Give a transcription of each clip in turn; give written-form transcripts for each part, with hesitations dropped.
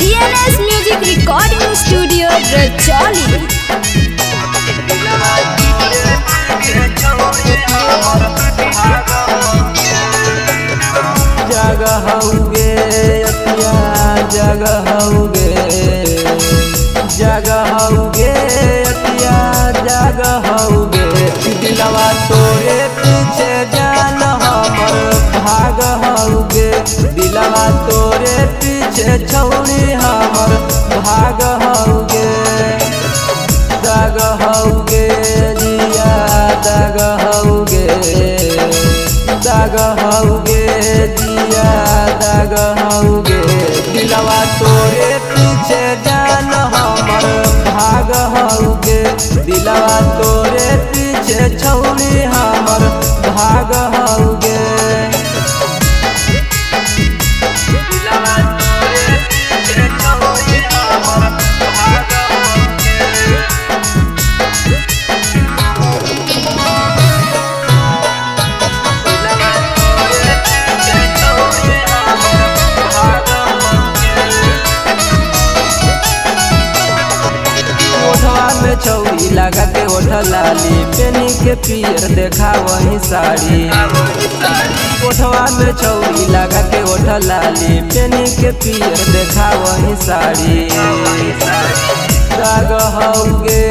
DNS Music Recording Studio Rajoli। जगहुगे अतिया जगहुगे जगहुगे अतिया जगहुगे दिलवा तोरे पीछे जान हमर भागहुगे दिलवा तोरे पीछे छौड़ी हमर भागहुगे दगहुगे जिया दगहुगे दगहुगे जिया दगहुगे दिलवा तोरे पीछे जान हमर भागहुगे दिलवा तोरे पीछे छौड़ी हमर भागहुगे दिलवा तोरे पीछे छौड़ी हमर भागहुगे छौड़ी लगा के ओठ लाली पेनी के पियर देखा वही साड़ी ओठवा में छौड़ी लगा के ओठ लाली पेनी के पियर देखा वही साड़ी दगहुगे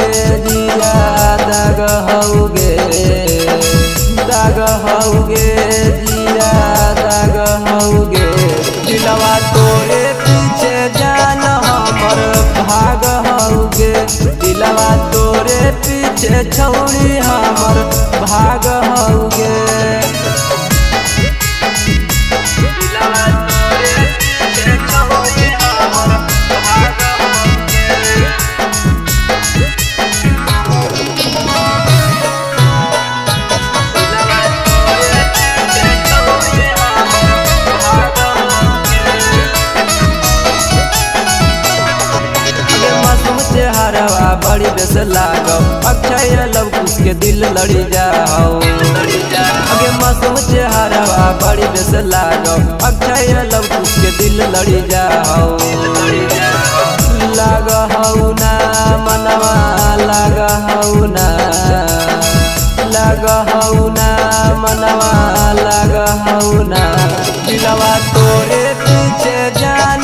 जिया दगहुगे दगहुगे जिया दगहुगे दिलवा तोरे पीछे जान हमर भागहुगे दिलवा तोरे पीछे छौड़ी हमर भागहुगे दिलवा तोरे पीछे छौड़ी हमर भागहुगे दिलवा तोरे पीछे छौड़ी हमर भागहुगे मासूम चेहरवा बड़ी बेस लागो अक्षय लव कुछ के दिल लड़ी जाओ अगे मासूम चेहरवा बड़ी बेस लागो अक्षय लव कुछ के दिल लड़ी जाओ लागहु ना मनवा लागहु ना लागहु ना मनवा लागहु ना दिलवा तोरे पीछे जान